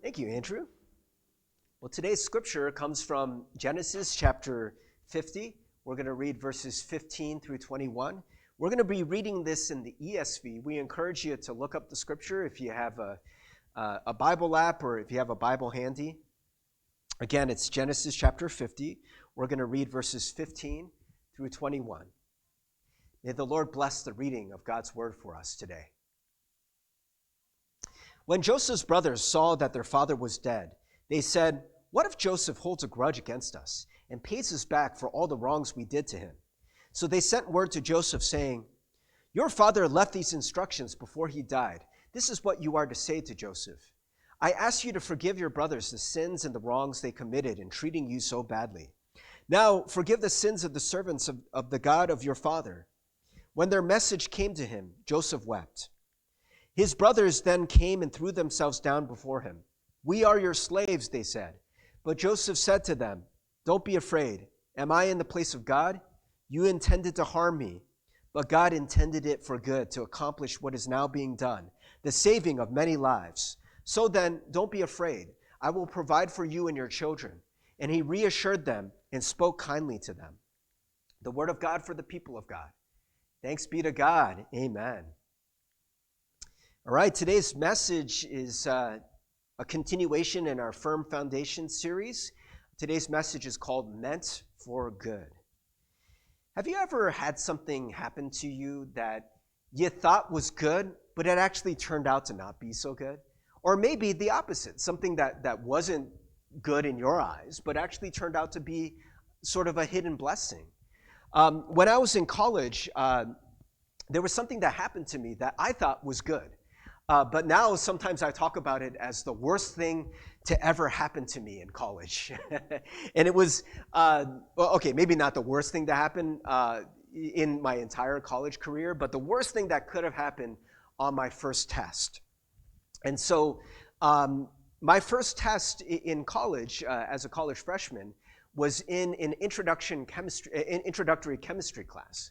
Thank you, Andrew. Well, today's scripture comes from Genesis chapter 50. We're going to read verses 15 through 21. We're going to be reading this in the ESV. We encourage you to look up the scripture if you have a Bible app or if you have a Bible handy. Again, it's Genesis chapter 50. We're going to read verses 15 through 21. May the Lord bless the reading of God's word for us today. When Joseph's brothers saw that their father was dead, they said, "What if Joseph holds a grudge against us and pays us back for all the wrongs we did to him?" So they sent word to Joseph saying, "Your father left these instructions before he died. This is what you are to say to Joseph. I ask you to forgive your brothers the sins and the wrongs they committed in treating you so badly. Now forgive the sins of the servants of the God of your father." When their message came to him, Joseph wept. His brothers then came and threw themselves down before him. "We are your slaves," they said. But Joseph said to them, "Don't be afraid. Am I in the place of God? You intended to harm me, but God intended it for good to accomplish what is now being done, the saving of many lives. So then, don't be afraid. I will provide for you and your children." And he reassured them and spoke kindly to them. The word of God for the people of God. Thanks be to God. Amen. All right, today's message is a continuation in our Firm Foundation series. Today's message is called Meant for Good. Have you ever had something happen to you that you thought was good, but it actually turned out to not be so good? Or maybe the opposite, something that wasn't good in your eyes, but actually turned out to be sort of a hidden blessing. When I was in college, there was something that happened to me that I thought was good. But now sometimes I talk about it as the worst thing to ever happen to me in college. And it was, maybe not the worst thing to happen in my entire college career, but the worst thing that could have happened on my first test. And so my first test in college as a college freshman was in an introductory chemistry class.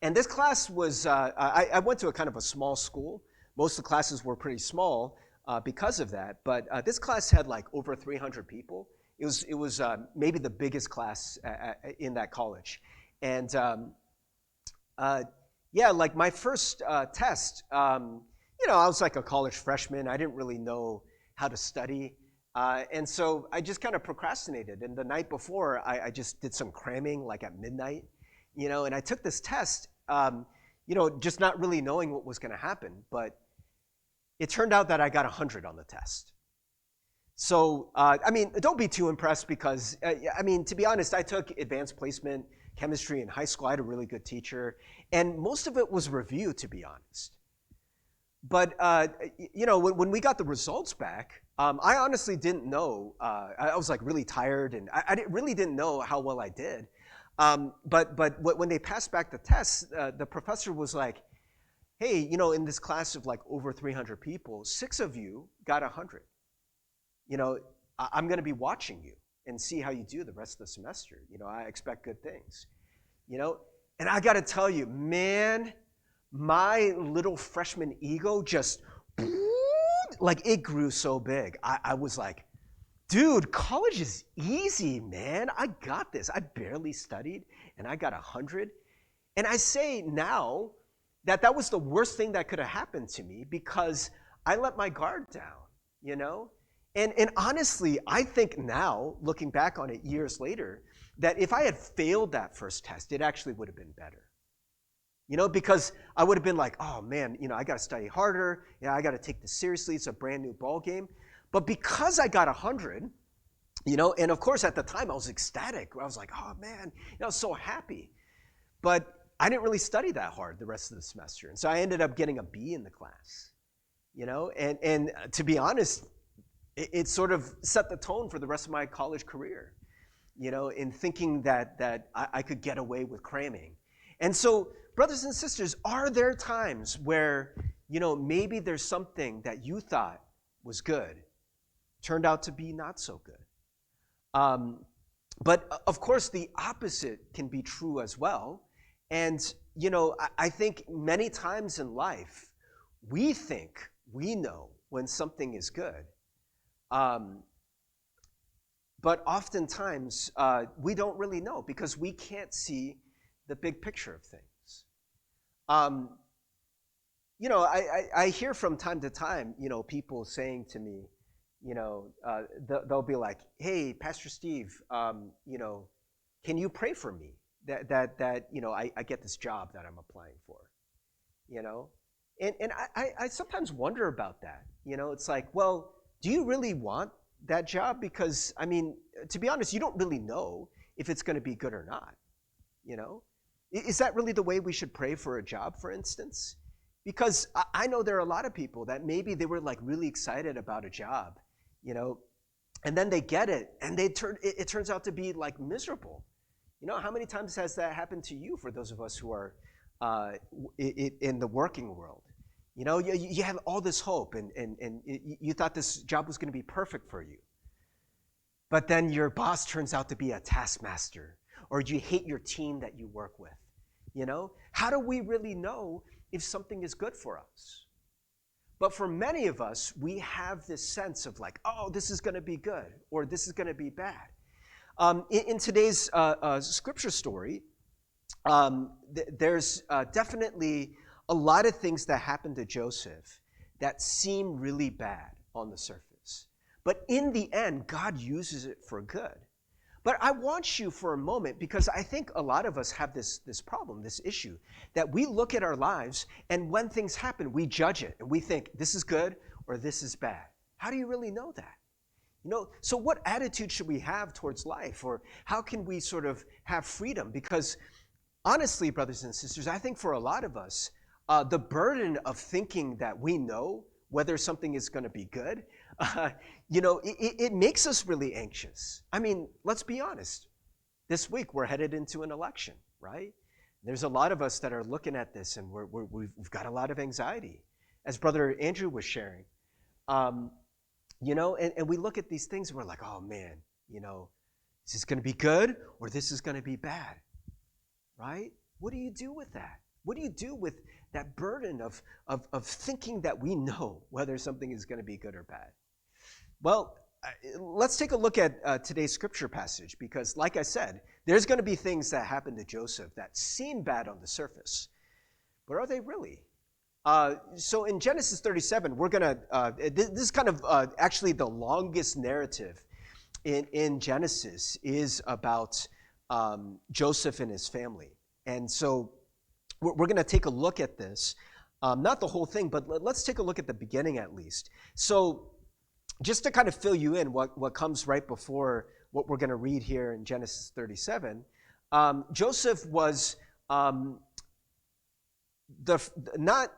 And this class was, I went to a kind of a small school. Most of the classes were pretty small because of that, but this class had like over 300 people. It was maybe the biggest class in that college. And like my first test, I was like a college freshman. I didn't really know how to study. And so I just kind of procrastinated. And the night before, I just did some cramming like at midnight, and I took this test, just not really knowing what was going to happen. But it turned out that I got 100 on the test. So, don't be too impressed because, to be honest, I took advanced placement chemistry in high school. I had a really good teacher. And most of it was review, to be honest. But, when we got the results back, I honestly didn't know. I was like really tired and I really didn't know how well I did. But when they passed back the test, the professor was like, "Hey, in this class of like over 300 people, 6 of you got 100. I'm going to be watching you and see how you do the rest of the semester. I expect good things." And I got to tell you, man, my little freshman ego just, like it grew so big. I was like, dude, college is easy, man. I got this. I barely studied and I got 100. And I say now, that was the worst thing that could have happened to me because I let my guard down, And honestly, I think now, looking back on it years later, that if I had failed that first test, it actually would have been better. Because I would have been like, oh man, I got to study harder. I got to take this seriously. It's a brand new ball game. But because I got 100, and of course at the time I was ecstatic. I was like, oh man, I was so happy. But I didn't really study that hard the rest of the semester. And so I ended up getting a B in the class, and to be honest, it sort of set the tone for the rest of my college career, in thinking that I could get away with cramming. And so, brothers and sisters, are there times where, maybe there's something that you thought was good, turned out to be not so good? But of course, the opposite can be true as well. And, I think many times in life, we think we know when something is good. Um, but oftentimes, we don't really know because we can't see the big picture of things. Um, I hear from time to time, people saying to me, they'll be like, "Hey, Pastor Steve, can you pray for me I get this job that I'm applying for?" You know, and I sometimes wonder about that. It's like, well, do you really want that job? Because I mean, to be honest, you don't really know if it's going to be good or not. You know, is that really the way we should pray for a job, for instance? Because I know there are a lot of people that maybe they were like really excited about a job, you know, and then they get it and it turns out to be like miserable. How many times has that happened to you for those of us who are in the working world? You have all this hope and you thought this job was going to be perfect for you. But then your boss turns out to be a taskmaster, or you hate your team that you work with. How do we really know if something is good for us? But for many of us, we have this sense of like, oh, this is going to be good, or this is going to be bad. In today's scripture story, there's definitely a lot of things that happen to Joseph that seem really bad on the surface. But in the end, God uses it for good. But I want you for a moment, because I think a lot of us have this problem, this issue, that we look at our lives and when things happen, we judge it and we think this is good or this is bad. How do you really know that? So what attitude should we have towards life, or how can we sort of have freedom? Because honestly, brothers and sisters, I think for a lot of us, the burden of thinking that we know whether something is going to be good, it makes us really anxious. I mean, let's be honest. This week, we're headed into an election, right? There's a lot of us that are looking at this, and we've got a lot of anxiety, as Brother Andrew was sharing. And we look at these things, and we're like, oh, man, is this going to be good or this is going to be bad, right? What do you do with that? What do you do with that burden of thinking that we know whether something is going to be good or bad? Well, let's take a look at today's scripture passage, because like I said, there's going to be things that happen to Joseph that seem bad on the surface, but are they really? So in Genesis 37, we're going to, this is kind of actually the longest narrative in Genesis is about Joseph and his family. And so we're going to take a look at this, not the whole thing, but let's take a look at the beginning at least. So just to kind of fill you in what comes right before what we're going to read here in Genesis 37, Joseph was not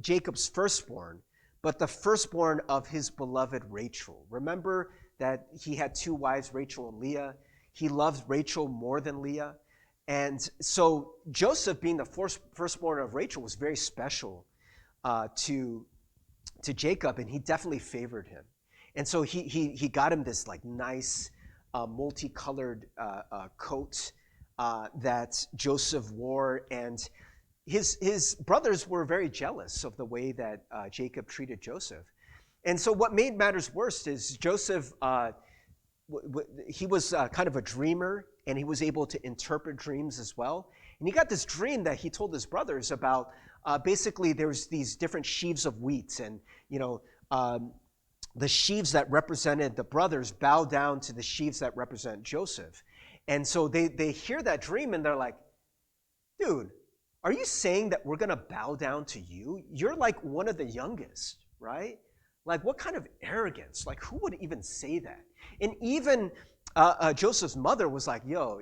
Jacob's firstborn, but the firstborn of his beloved Rachel. Remember that he had two wives, Rachel and Leah. He loved Rachel more than Leah. And so Joseph, being the firstborn of Rachel, was very special to Jacob, and he definitely favored him. And so he got him this like nice multicolored coat that Joseph wore, and his brothers were very jealous of the way that Jacob treated Joseph. And so what made matters worse is Joseph, he was kind of a dreamer, and he was able to interpret dreams as well. And he got this dream that he told his brothers about. Basically, there's these different sheaves of wheat, and the sheaves that represented the brothers bow down to the sheaves that represent Joseph. And so they hear that dream, and they're like, dude, are you saying that we're going to bow down to you? You're like one of the youngest, right? Like, what kind of arrogance? Like, who would even say that? And even Joseph's mother was like, yo,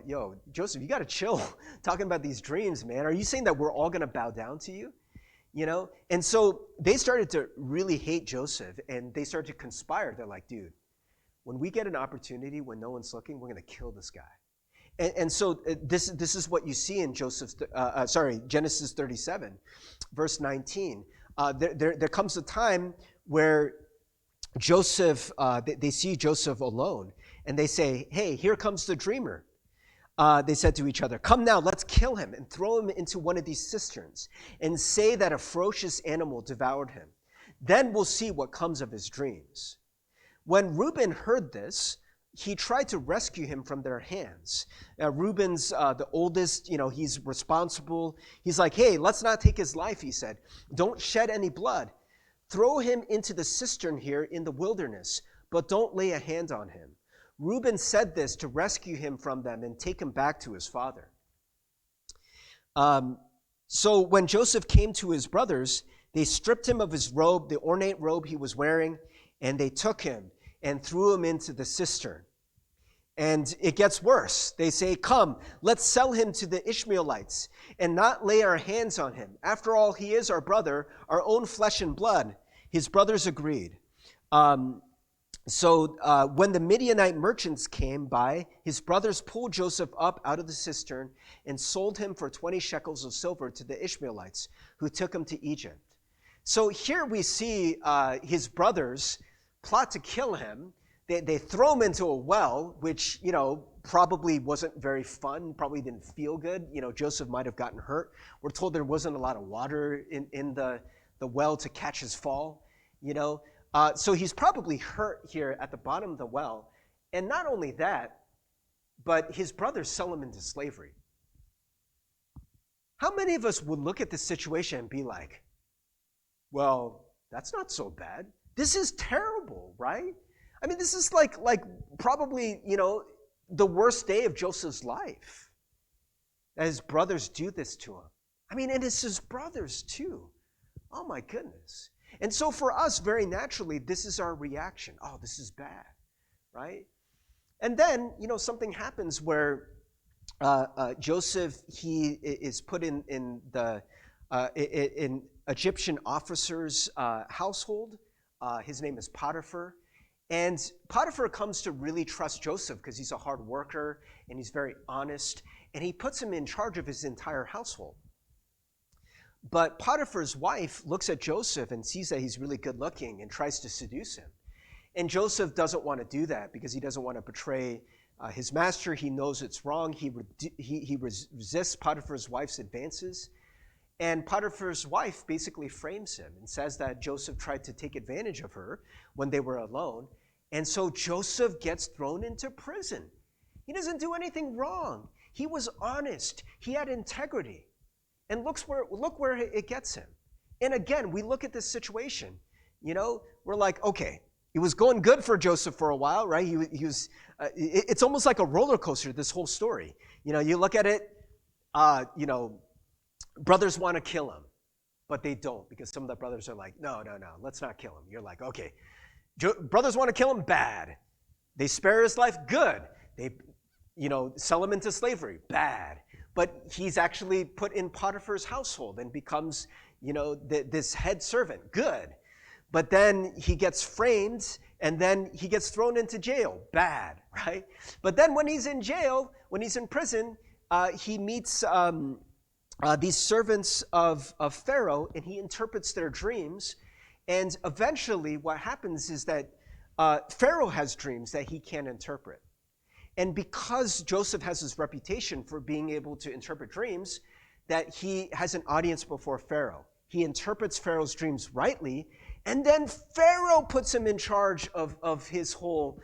Joseph, you got to chill talking about these dreams, man. Are you saying that we're all going to bow down to you? And so they started to really hate Joseph, and they started to conspire. They're like, dude, when we get an opportunity when no one's looking, we're going to kill this guy. And so this is what you see in Genesis 37, verse 19. There comes a time where Joseph, they see Joseph alone, and they say, hey, here comes the dreamer. They said to each other, come now, let's kill him and throw him into one of these cisterns and say that a ferocious animal devoured him. Then we'll see what comes of his dreams. When Reuben heard this, he tried to rescue him from their hands. Reuben's the oldest, he's responsible. He's like, hey, let's not take his life, he said. Don't shed any blood. Throw him into the cistern here in the wilderness, but don't lay a hand on him. Reuben said this to rescue him from them and take him back to his father. So when Joseph came to his brothers, they stripped him of his robe, the ornate robe he was wearing, and they took him and threw him into the cistern. And it gets worse. They say, come, let's sell him to the Ishmaelites and not lay our hands on him. After all, he is our brother, our own flesh and blood. His brothers agreed. So when the Midianite merchants came by, his brothers pulled Joseph up out of the cistern and sold him for 20 shekels of silver to the Ishmaelites, who took him to Egypt. So here we see his brothers plot to kill him. They throw him into a well, which, probably wasn't very fun, probably didn't feel good. Joseph might have gotten hurt. We're told there wasn't a lot of water in the well to catch his fall, So he's probably hurt here at the bottom of the well. And not only that, but his brothers sell him into slavery. How many of us would look at this situation and be like, well, that's not so bad. This is terrible, right? I mean, this is like probably, the worst day of Joseph's life. That his brothers do this to him. I mean, and it's his brothers too. Oh my goodness. And so for us, very naturally, this is our reaction. Oh, this is bad, right? And then, something happens where Joseph, he is put in the in Egyptian officer's household. His name is Potiphar. And Potiphar comes to really trust Joseph because he's a hard worker and he's very honest. And he puts him in charge of his entire household. But Potiphar's wife looks at Joseph and sees that he's really good looking and tries to seduce him. And Joseph doesn't want to do that because he doesn't want to betray his master. He knows it's wrong. He resists Potiphar's wife's advances. And Potiphar's wife basically frames him and says that Joseph tried to take advantage of her when they were alone. And so Joseph gets thrown into prison. He doesn't do anything wrong. He was honest. He had integrity. And look where it gets him. And again, we look at this situation. We're like, okay, it was going good for Joseph for a while, right? He was. It's almost like a roller coaster, this whole story. You look at it, brothers want to kill him, but they don't because some of the brothers are like, no, let's not kill him. You're like, okay, brothers want to kill him, bad. They spare his life, good. They, sell him into slavery, bad. But he's actually put in Potiphar's household and becomes, this head servant, good. But then he gets framed and then he gets thrown into jail, bad, right? But then when he's in jail, when he's in prison, he meets these servants of Pharaoh, and he interprets their dreams. And eventually what happens is that Pharaoh has dreams that he can't interpret. And because Joseph has this reputation for being able to interpret dreams, that he has an audience before Pharaoh. He interprets Pharaoh's dreams rightly, and then Pharaoh puts him in charge of his whole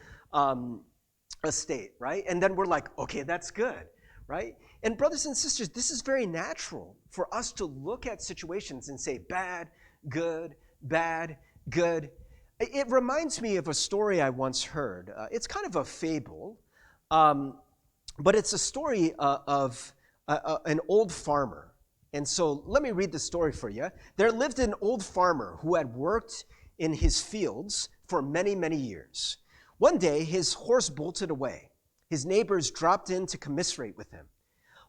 estate, right? And then we're like, okay, that's good, right? And brothers and sisters, this is very natural for us to look at situations and say, bad, good, bad, good. It reminds me of a story I once heard. It's kind of a fable, but it's a story of an old farmer. And so let me read the story for you. There lived an old farmer who had worked in his fields for many, many years. One day, his horse bolted away. His neighbors dropped in to commiserate with him.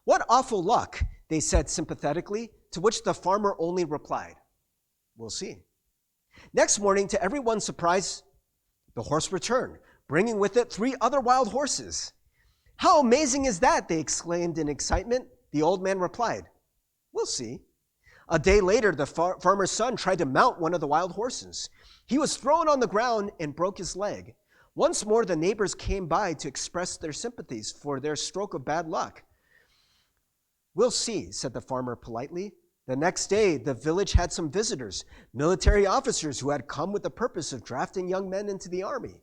"What awful luck," they said sympathetically, to which the farmer only replied, "We'll see." Next morning, to everyone's surprise, the horse returned, bringing with it 3 other wild horses. "How amazing is that?" they exclaimed in excitement. The old man replied, "We'll see." A day later, the farmer's son tried to mount one of the wild horses. He was thrown on the ground and broke his leg. Once more, the neighbors came by to express their sympathies for their stroke of bad luck. "We'll see," said the farmer politely. The next day, the village had some visitors, military officers who had come with the purpose of drafting young men into the army.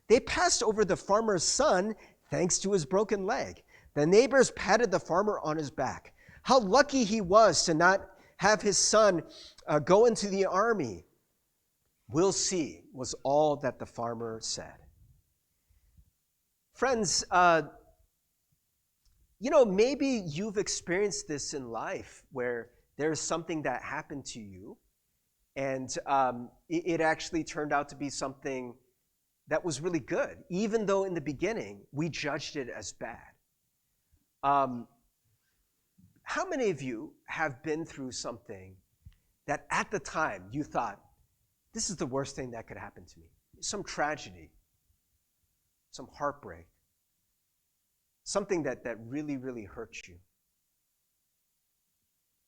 They passed over the farmer's son thanks to his broken leg. The neighbors patted the farmer on his back. How lucky he was to not have his son go into the army. We'll see, was all that the farmer said. Friends, maybe you've experienced this in life where there's something that happened to you, and it actually turned out to be something that was really good, even though in the beginning we judged it as bad. How many of you have been through something that at the time you thought, this is the worst thing that could happen to me? Some tragedy, some heartbreak, something that really, really hurts you.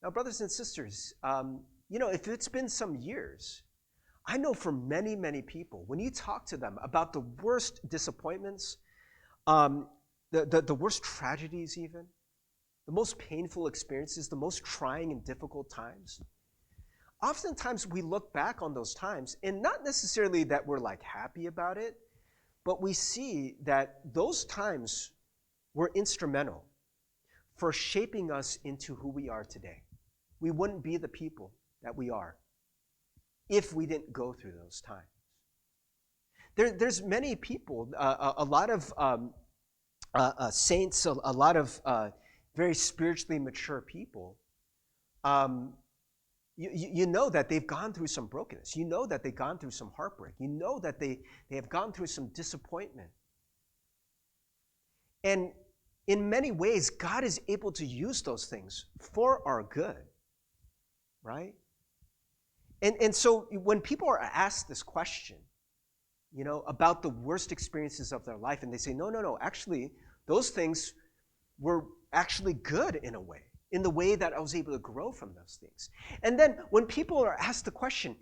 Now, brothers and sisters, if it's been some years, I know for many, many people, when you talk to them about the worst disappointments, the worst tragedies even, the most painful experiences, the most trying and difficult times, oftentimes we look back on those times, and not necessarily that we're like happy about it, but we see that those times were instrumental for shaping us into who we are today. We wouldn't be the people that we are if we didn't go through those times. There's many people, a lot of saints, a lot of very spiritually mature people. You know that they've gone through some brokenness. You know that they've gone through some heartbreak. You know that they have gone through some disappointment. And in many ways, God is able to use those things for our good, right? And so when people are asked this question, about the worst experiences of their life, and they say, no, actually, those things were actually good in a way, in the way that I was able to grow from those things. And then when people are asked the question,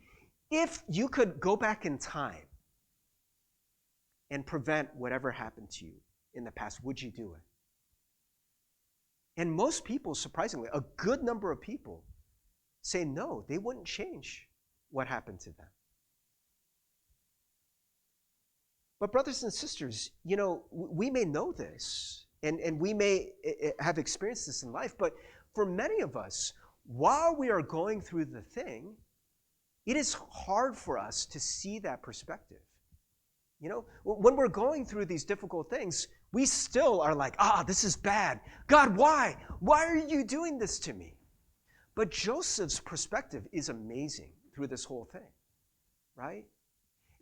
if you could go back in time and prevent whatever happened to you in the past, would you do it? And most people, surprisingly, a good number of people say no, they wouldn't change what happened to them. But brothers and sisters, we may know this, and we may have experienced this in life, but for many of us, while we are going through the thing, it is hard for us to see that perspective. When we're going through these difficult things, we still are like, this is bad. God, why? Why are you doing this to me? But Joseph's perspective is amazing through this whole thing, right?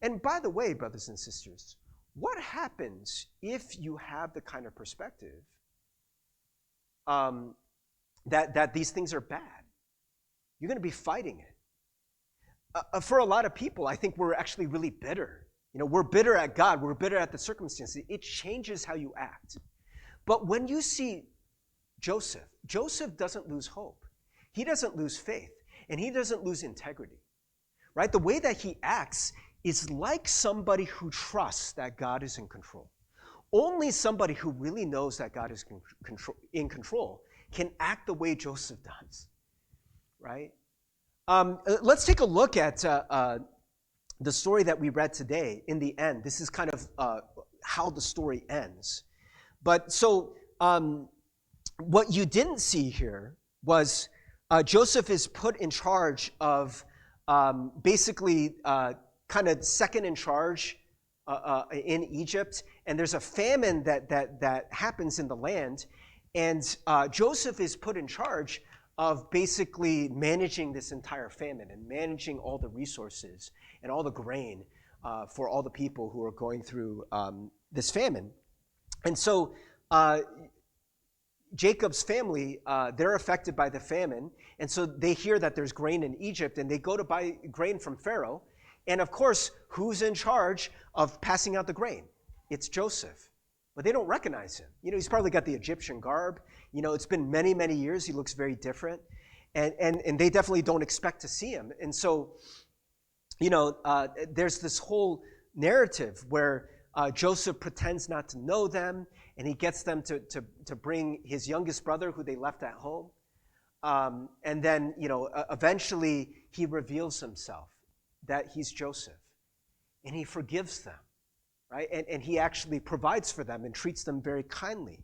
And by the way, brothers and sisters, what happens if you have the kind of perspective that these things are bad? You're going to be fighting it. For a lot of people, I think we're actually really bitter. We're bitter at God. We're bitter at the circumstances. It changes how you act. But when you see Joseph doesn't lose hope. He doesn't lose faith. And he doesn't lose integrity, right? The way that he acts is like somebody who trusts that God is in control. Only somebody who really knows that God is in control can act the way Joseph does, right? Let's take a look at the story that we read today in the end. This is kind of how the story ends. But so what you didn't see here was Joseph is put in charge of basically kind of second in charge in Egypt, and there's a famine that happens in the land, and Joseph is put in charge of basically managing this entire famine and managing all the resources and all the grain for all the people who are going through this famine. And so Jacob's family, they're affected by the famine, and so they hear that there's grain in Egypt, and they go to buy grain from Pharaoh. And of course, who's in charge of passing out the grain? It's Joseph. But they don't recognize him. He's probably got the Egyptian garb. It's been many, many years. He looks very different. And they definitely don't expect to see him. And so, there's this whole narrative where Joseph pretends not to know them, and he gets them to bring his youngest brother, who they left at home. And then, eventually he reveals himself, that he's Joseph, and he forgives them. right? And he actually provides for them and treats them very kindly.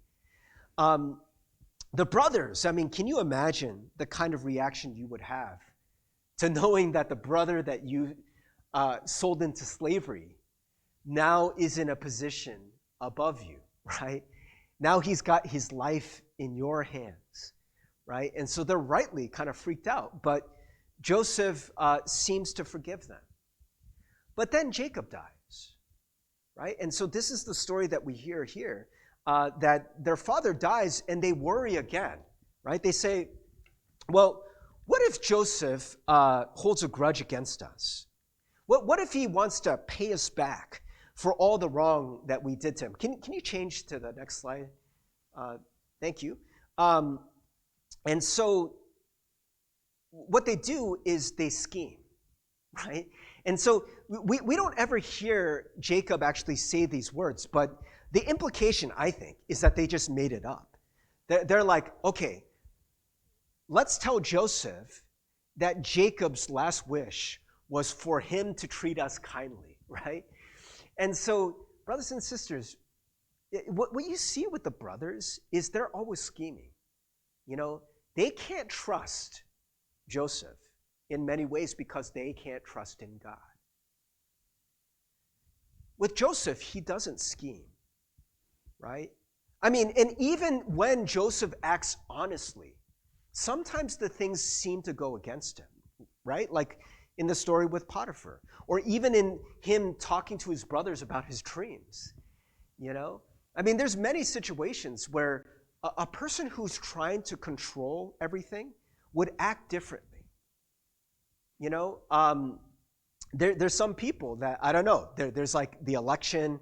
The brothers, I mean, can you imagine the kind of reaction you would have to knowing that the brother that you sold into slavery now is in a position above you, right? Now he's got his life in your hands, right? And so they're rightly kind of freaked out, but Joseph seems to forgive them. But then Jacob dies, right? And so this is the story that we hear here, that their father dies and they worry again, right? They say, well, what if Joseph holds a grudge against us? What if he wants to pay us back for all the wrong that we did to him? Can you change to the next slide? Thank you. And so what they do is they scheme, right? And so we don't ever hear Jacob actually say these words, but the implication, I think, is that they just made it up. They're like, okay, let's tell Joseph that Jacob's last wish was for him to treat us kindly, right? And so, brothers and sisters, what you see with the brothers is they're always scheming. You know, they can't trust Joseph in many ways because they can't trust in God. With Joseph, he doesn't scheme, right? I mean, and even when Joseph acts honestly, sometimes the things seem to go against him, right? Like in the story with Potiphar, or even in him talking to his brothers about his dreams, you know? I mean, there's many situations where a person who's trying to control everything would act differently. You know, there's some people that, I don't know, there's like the election,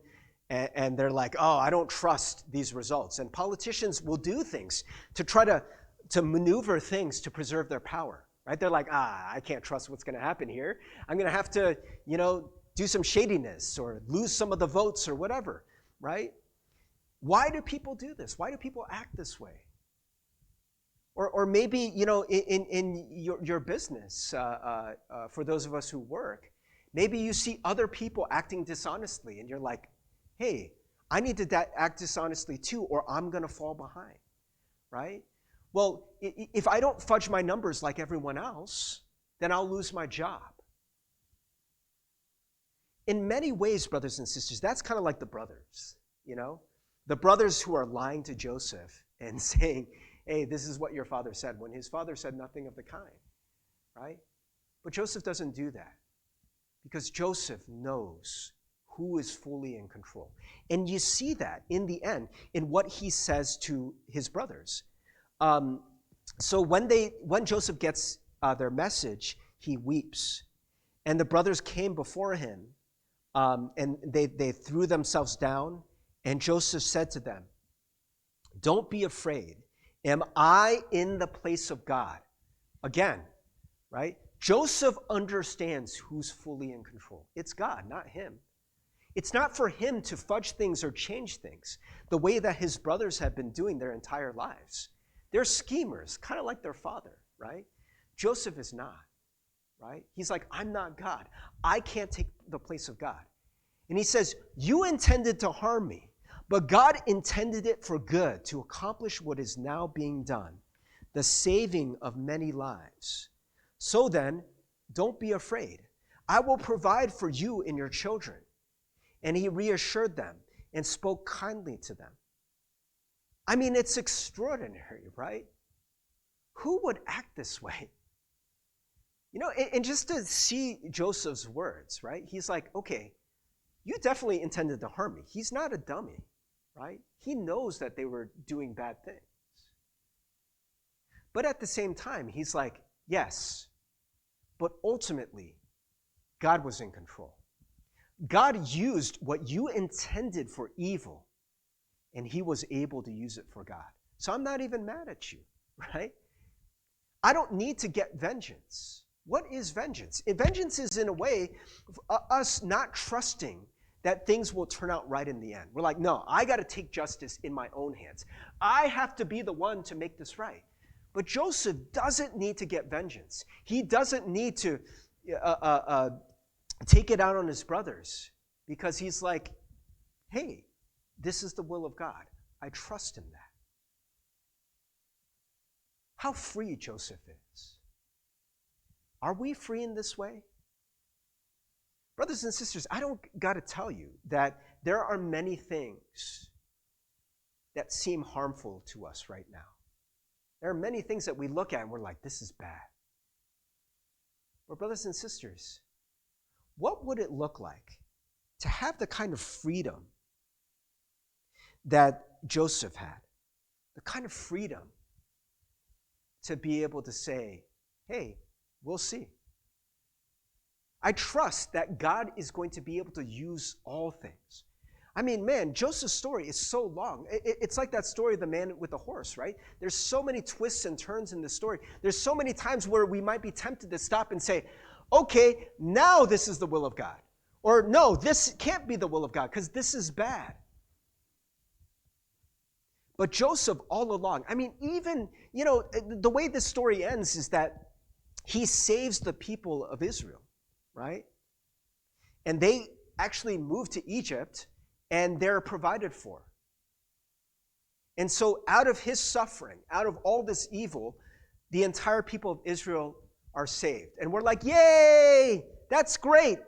and they're like, oh, I don't trust these results. And politicians will do things to try to maneuver things to preserve their power, right? They're like, I can't trust what's going to happen here. I'm going to have to, you know, do some shadiness or lose some of the votes or whatever, right? Why do people do this? Why do people act this way? Or maybe, you know, in your business, for those of us who work, maybe you see other people acting dishonestly and you're like, hey, I need to act dishonestly too, or I'm going to fall behind, right? Well, if I don't fudge my numbers like everyone else, then I'll lose my job. In many ways, brothers and sisters, that's kind of like the brothers, you know? The brothers who are lying to Joseph and saying, hey, this is what your father said, when his father said nothing of the kind, right? But Joseph doesn't do that because Joseph knows who is fully in control. And you see that in the end in what he says to his brothers. So when Joseph gets their message, he weeps. And the brothers came before him, and they threw themselves down. And Joseph said to them, don't be afraid. Am I in the place of God? Again, right? Joseph understands who's fully in control. It's God, not him. It's not for him to fudge things or change things the way that his brothers have been doing their entire lives. They're schemers, kind of like their father, right? Joseph is not, right? He's like, I'm not God. I can't take the place of God. And he says, you intended to harm me, but God intended it for good to accomplish what is now being done, the saving of many lives. So then, don't be afraid. I will provide for you and your children. And he reassured them and spoke kindly to them. I mean, it's extraordinary, right? Who would act this way? You know, and just to see Joseph's words, right? He's like, okay, you definitely intended to harm me. He's not a dummy, right? He knows that they were doing bad things. But at the same time, he's like, yes, but ultimately, God was in control. God used what you intended for evil, and he was able to use it for God. So I'm not even mad at you, right? I don't need to get vengeance. What is vengeance? Vengeance is, in a way, us not trusting that things will turn out right in the end. We're like, no, I got to take justice in my own hands. I have to be the one to make this right. But Joseph doesn't need to get vengeance. He doesn't need to take it out on his brothers because he's like, hey, this is the will of God. I trust in that. How free Joseph is. Are we free in this way? Brothers and sisters, I don't got to tell you that there are many things that seem harmful to us right now. There are many things that we look at and we're like, this is bad. But brothers and sisters, what would it look like to have the kind of freedom that Joseph had? The kind of freedom to be able to say, hey, we'll see. I trust that God is going to be able to use all things. I mean, man, Joseph's story is so long. It's like that story of the man with the horse, right? There's so many twists and turns in the story. There's so many times where we might be tempted to stop and say, okay, now this is the will of God. Or no, this can't be the will of God because this is bad. But Joseph all along, I mean, even, the way this story ends is that he saves the people of Israel, right? And they actually move to Egypt and they're provided for. And so out of his suffering, out of all this evil, the entire people of Israel are saved. And we're like, yay, that's great.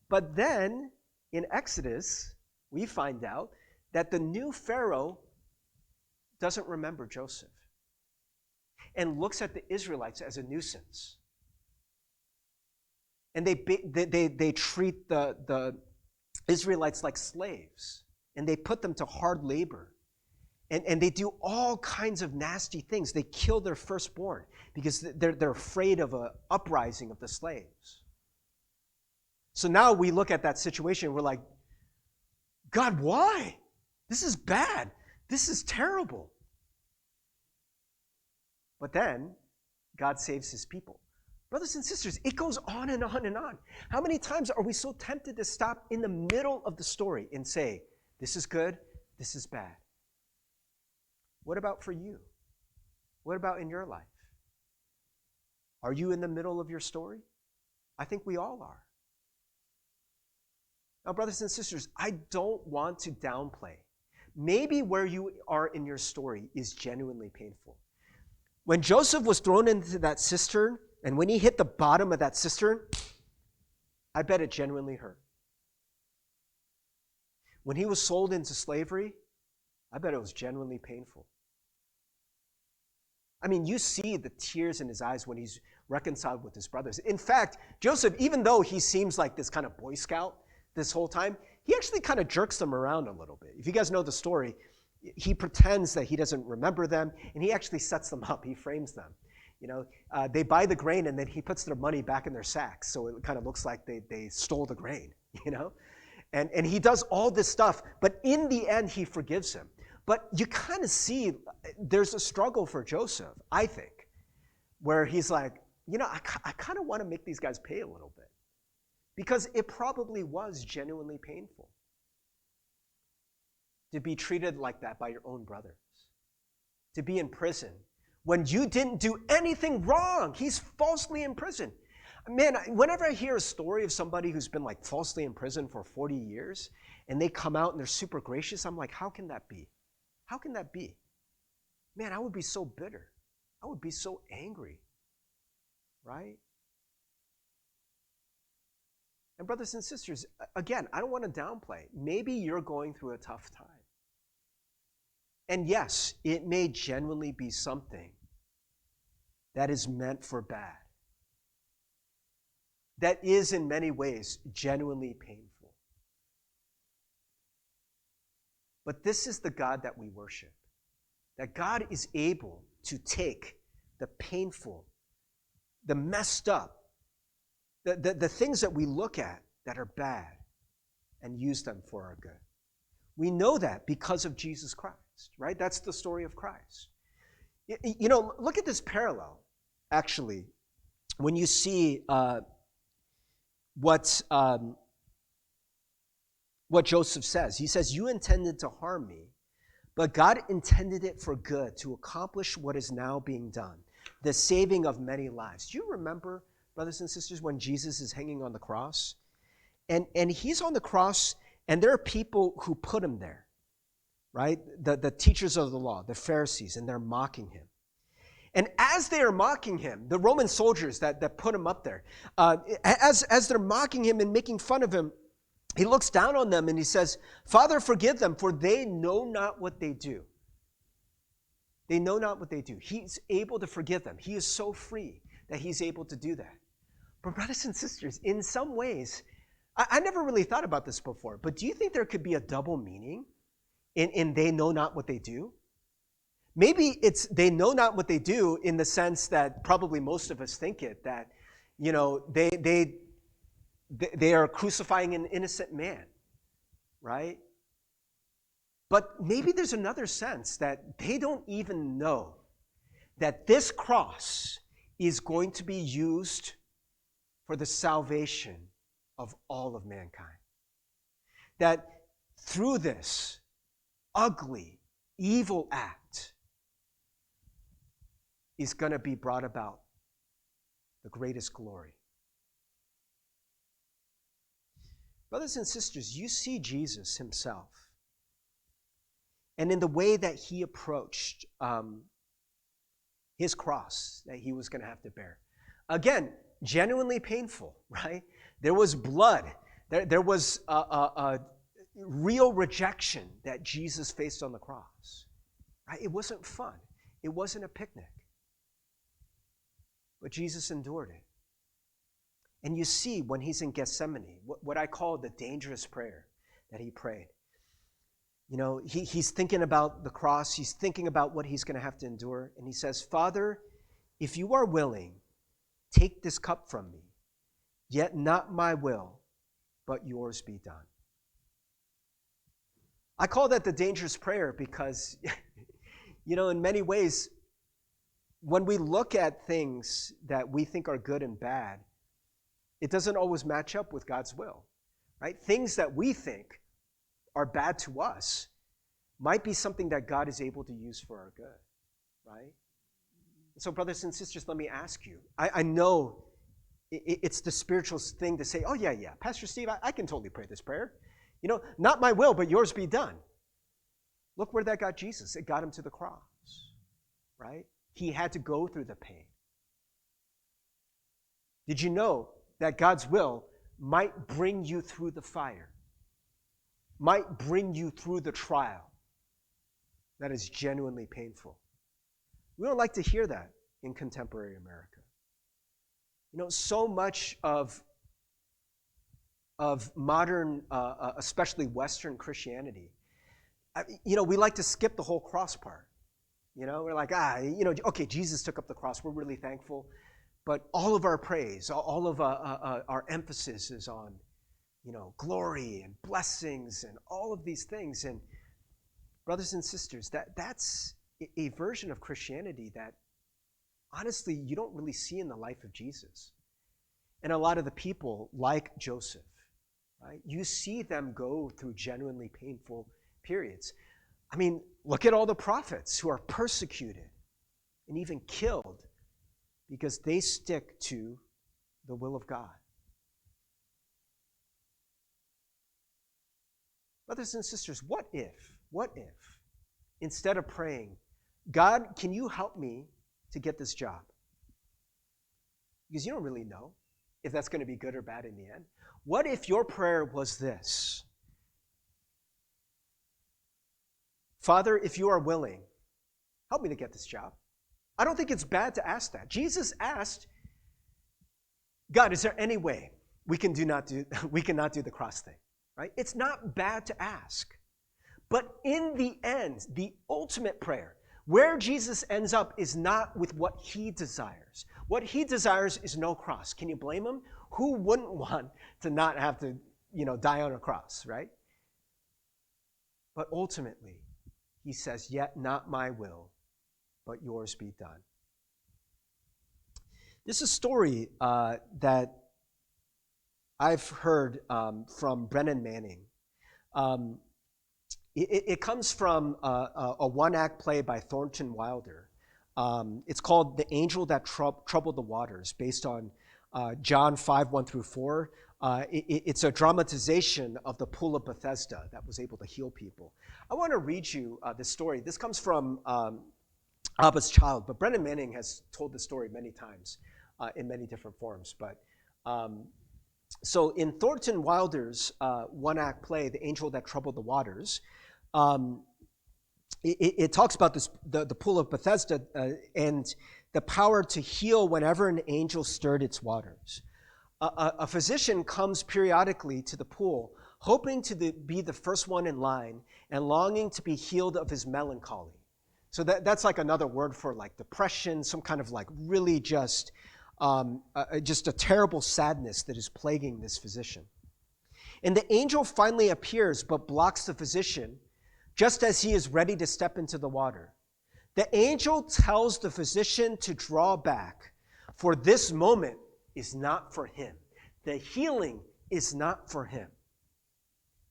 But then in Exodus, we find out that the new Pharaoh doesn't remember Joseph and looks at the Israelites as a nuisance. And they treat the Israelites like slaves, and they put them to hard labor. And they do all kinds of nasty things. They kill their firstborn because they're afraid of an uprising of the slaves. So now we look at that situation and we're like, God, why? This is bad. This is terrible. But then God saves his people. Brothers and sisters, it goes on and on and on. How many times are we so tempted to stop in the middle of the story and say, this is good, this is bad? What about for you? What about in your life? Are you in the middle of your story? I think we all are. Now, brothers and sisters, I don't want to downplay. Maybe where you are in your story is genuinely painful. When Joseph was thrown into that cistern, and when he hit the bottom of that cistern, I bet it genuinely hurt. When he was sold into slavery, I bet it was genuinely painful. I mean, you see the tears in his eyes when he's reconciled with his brothers. In fact, Joseph, even though he seems like this kind of Boy Scout this whole time, he actually kind of jerks them around a little bit. If you guys know the story, he pretends that he doesn't remember them, and he actually sets them up. He frames them. They buy the grain, and then he puts their money back in their sacks, so it kind of looks like they stole the grain, And he does all this stuff, but in the end, he forgives him. But you kind of see there's a struggle for Joseph, I think, where he's like, I kind of want to make these guys pay a little bit. Because it probably was genuinely painful to be treated like that by your own brothers, to be in prison when you didn't do anything wrong. He's falsely in prison. Man, whenever I hear a story of somebody who's been like falsely in prison for 40 years and they come out and they're super gracious, I'm like, how can that be? How can that be? Man, I would be so bitter. I would be so angry, right? And brothers and sisters, again, I don't want to downplay. Maybe you're going through a tough time. And yes, it may genuinely be something that is meant for bad. That is in many ways genuinely painful. But this is the God that we worship. That God is able to take the painful, the messed up, the things that we look at that are bad and use them for our good. We know that because of Jesus Christ, right? That's the story of Christ. Look at this parallel, actually, when you see what Joseph says. He says, you intended to harm me, but God intended it for good to accomplish what is now being done, the saving of many lives. Do you remember, brothers and sisters, when Jesus is hanging on the cross? And he's on the cross, And there are people who put him there, right? The teachers of the law, the Pharisees, and they're mocking him. And as they are mocking him, the Roman soldiers that put him up there, as they're mocking him and making fun of him, he looks down on them and he says, "Father, forgive them, for they know not what they do." They know not what they do. He's able to forgive them. He is so free that he's able to do that. But brothers and sisters, in some ways, I never really thought about this before, but do you think there could be a double meaning in they know not what they do? Maybe it's they know not what they do in the sense that probably most of us think it, that, you know, they are crucifying an innocent man, right? But maybe there's another sense that they don't even know that this cross is going to be used for the salvation of all of mankind. That through this ugly, evil act is going to be brought about the greatest glory. Brothers and sisters, you see Jesus himself. And in the way that he approached his cross that he was going to have to bear. Again, genuinely painful, right? There was blood. There was a real rejection that Jesus faced on the cross. Right? It wasn't fun. It wasn't a picnic. But Jesus endured it. And you see when he's in Gethsemane, what I call the dangerous prayer that he prayed. You know, he's thinking about the cross. He's thinking about what he's going to have to endure. And he says, "Father, if you are willing, take this cup from me. Yet not my will, but yours be done." I call that the dangerous prayer because, you know, in many ways, when we look at things that we think are good and bad, it doesn't always match up with God's will, right? Things that we think are bad to us might be something that God is able to use for our good, right? So brothers and sisters, let me ask you. I know it's the spiritual thing to say, "Oh, yeah, Pastor Steve, I can totally pray this prayer. You know, not my will, but yours be done." Look where that got Jesus. It got him to the cross, right? He had to go through the pain. Did you know that God's will might bring you through the fire, might bring you through the trial that is genuinely painful? We don't like to hear that in contemporary America. You know, so much of modern, especially Western Christianity, you know, we like to skip the whole cross part. You know, we're like, okay, Jesus took up the cross. We're really thankful. But all of our praise, all of our emphasis is on, you know, glory and blessings and all of these things. And brothers and sisters, that's a version of Christianity that honestly you don't really see in the life of Jesus. And a lot of the people like Joseph, right? You see them go through genuinely painful periods. I mean, look at all the prophets who are persecuted and even killed because they stick to the will of God. Brothers and sisters, what if, instead of praying, "God, can you help me to get this job?" Because you don't really know if that's going to be good or bad in the end. What if your prayer was this? "Father, if you are willing, help me to get this job." I don't think it's bad to ask that. Jesus asked, "God, is there any way we cannot do the cross thing?" Right? It's not bad to ask. But in the end, the ultimate prayer, where Jesus ends up is not with what he desires. What he desires is no cross. Can you blame him? Who wouldn't want to not have to, die on a cross, right? But ultimately, he says, "Yet not my will, but yours be done." This is a story that I've heard from Brennan Manning. It comes from a one-act play by Thornton Wilder. It's called "The Angel That Troubled the Waters," based on John 5:1-4. It's a dramatization of the Pool of Bethesda that was able to heal people. I want to read you this story. This comes from Abba's Child, but Brennan Manning has told the story many times in many different forms. But so in Thornton Wilder's one-act play, The Angel That Troubled the Waters, it talks about this, the Pool of Bethesda and the power to heal whenever an angel stirred its waters. A physician comes periodically to the pool, hoping to be the first one in line and longing to be healed of his melancholy. So that's like another word for like depression, some kind of like really just a terrible sadness that is plaguing this physician. And the angel finally appears but blocks the physician just as he is ready to step into the water. The angel tells the physician to draw back, for this moment is not for him. The healing is not for him.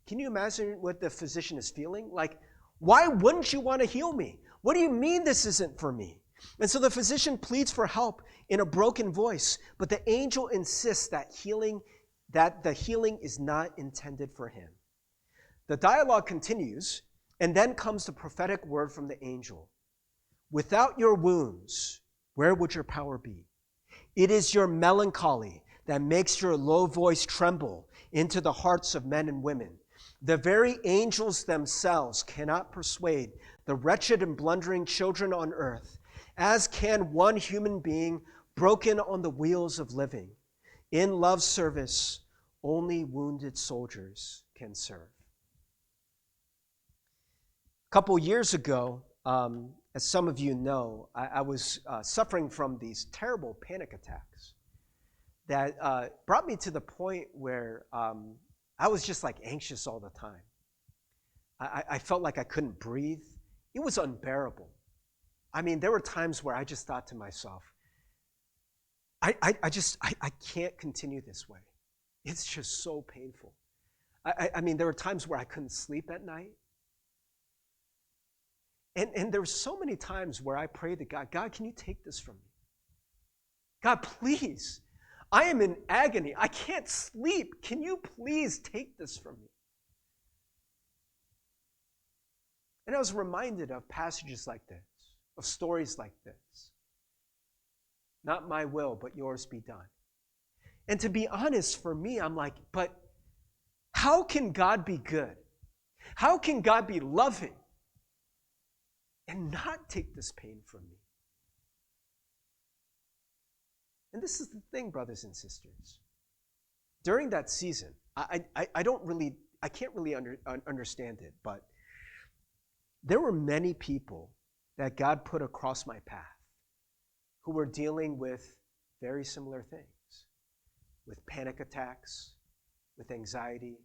Can you imagine what the physician is feeling? Like, why wouldn't you want to heal me? What do you mean this isn't for me? And so the physician pleads for help in a broken voice, but the angel insists that the healing is not intended for him. The dialogue continues, and then comes the prophetic word from the angel. Without your wounds, where would your power be? It is your melancholy that makes your low voice tremble into the hearts of men and women. The very angels themselves cannot persuade the wretched and blundering children on earth, as can one human being broken on the wheels of living. In love's service, only wounded soldiers can serve. A couple years ago, as some of you know, I was suffering from these terrible panic attacks that brought me to the point where I was just like anxious all the time. I felt like I couldn't breathe. It was unbearable. I mean, there were times where I just thought to myself, I can't continue this way. It's just so painful. I mean, there were times where I couldn't sleep at night. And there were so many times where I prayed to God, God, can you take this from me? God, please. I am in agony. I can't sleep. Can you please take this from me? And I was reminded of passages like this, of stories like this. Not my will, but yours be done. And to be honest, for me, I'm like, but how can God be good? How can God be loving and not take this pain from me? And this is the thing, brothers and sisters. During that season, I can't really understand it, but there were many people that God put across my path who were dealing with very similar things, with panic attacks, with anxiety,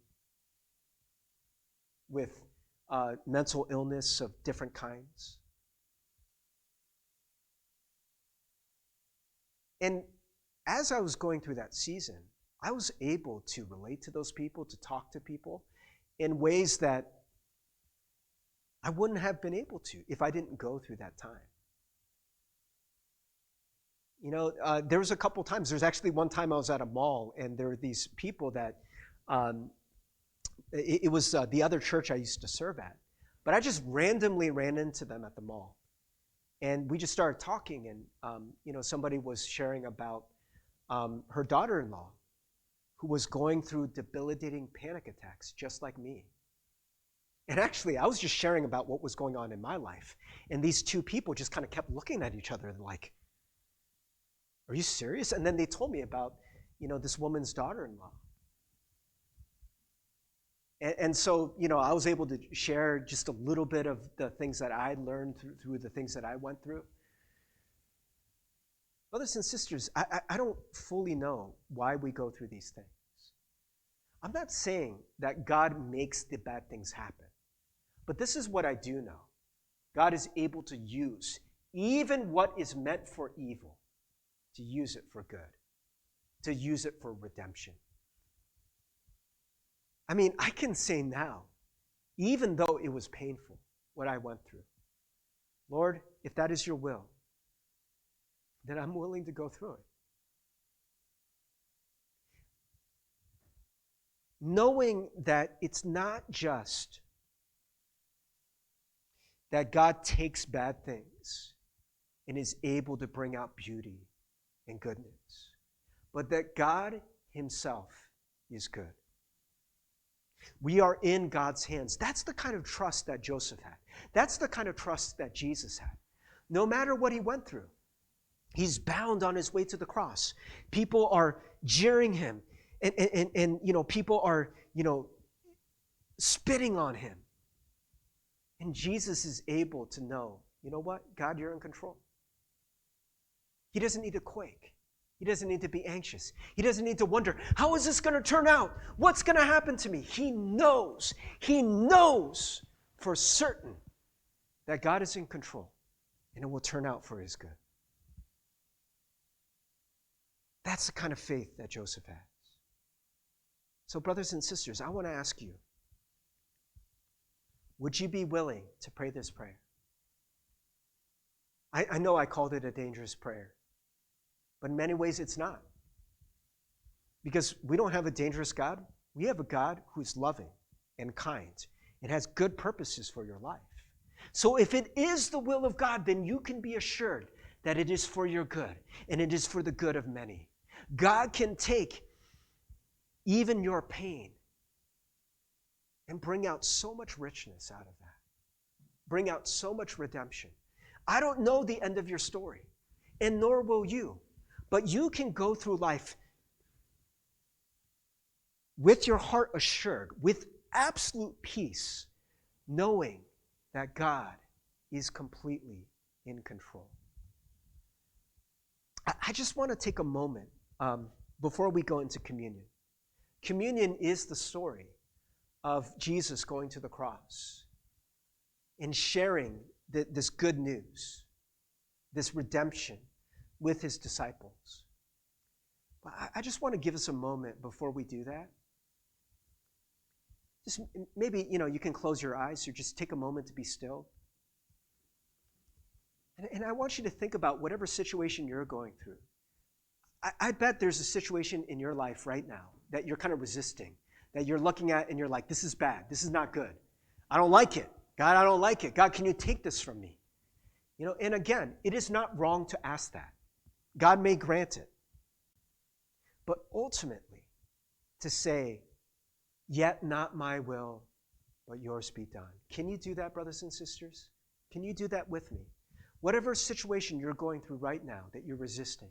with mental illness of different kinds. And as I was going through that season, I was able to relate to those people, to talk to people in ways that I wouldn't have been able to if I didn't go through that time. You know, there was a couple times. There's actually one time I was at a mall, and there were these people that it was the other church I used to serve at. But I just randomly ran into them at the mall. And we just started talking, and somebody was sharing about her daughter-in-law who was going through debilitating panic attacks just like me. And actually, I was just sharing about what was going on in my life. And these two people just kind of kept looking at each other and like, are you serious? And then they told me about, this woman's daughter-in-law. And so, I was able to share just a little bit of the things that I learned through the things that I went through. Brothers and sisters, I don't fully know why we go through these things. I'm not saying that God makes the bad things happen. But this is what I do know. God is able to use even what is meant for evil, to use it for good, to use it for redemption. I mean, I can say now, even though it was painful, what I went through, Lord, if that is your will, then I'm willing to go through it. knowing that it's not just that God takes bad things and is able to bring out beauty and goodness, but that God himself is good. We are in God's hands. That's the kind of trust that Joseph had. That's the kind of trust that Jesus had. No matter what he went through, he's bound on his way to the cross. People are jeering him, and people are, spitting on him. And Jesus is able to know, you know what? God, you're in control. He doesn't need to quake. He doesn't need to be anxious. He doesn't need to wonder, how is this going to turn out? What's going to happen to me? He knows for certain that God is in control and it will turn out for his good. That's the kind of faith that Joseph has. So, brothers and sisters, I want to ask you, would you be willing to pray this prayer? I know I called it a dangerous prayer, but in many ways it's not. Because we don't have a dangerous God. We have a God who's loving and kind and has good purposes for your life. So if it is the will of God, then you can be assured that it is for your good and it is for the good of many. God can take even your pain and bring out so much richness out of that. Bring out so much redemption. I don't know the end of your story, and nor will you. But you can go through life with your heart assured, with absolute peace, knowing that God is completely in control. I just want to take a moment before we go into communion. Communion is the story of Jesus going to the cross and sharing this good news, this redemption with his disciples. But I just want to give us a moment before we do that. Just maybe, you can close your eyes or just take a moment to be still. And I want you to think about whatever situation you're going through. I bet there's a situation in your life right now that you're kind of resisting, that you're looking at and you're like, this is bad. This is not good. I don't like it. God, I don't like it. God, can you take this from me? And again, it is not wrong to ask that. God may grant it. But ultimately, to say, yet not my will, but yours be done. Can you do that, brothers and sisters? Can you do that with me? Whatever situation you're going through right now that you're resisting,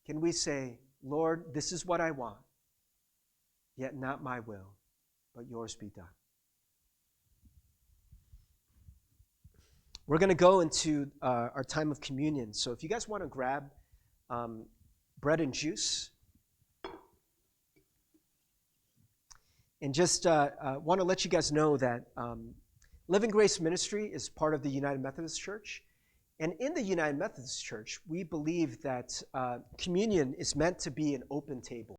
can we say, Lord, this is what I want, yet not my will, but yours be done. We're going to go into our time of communion. So if you guys want to grab bread and juice, and just want to let you guys know that Living Grace Ministry is part of the United Methodist Church. And in the United Methodist Church, we believe that communion is meant to be an open table.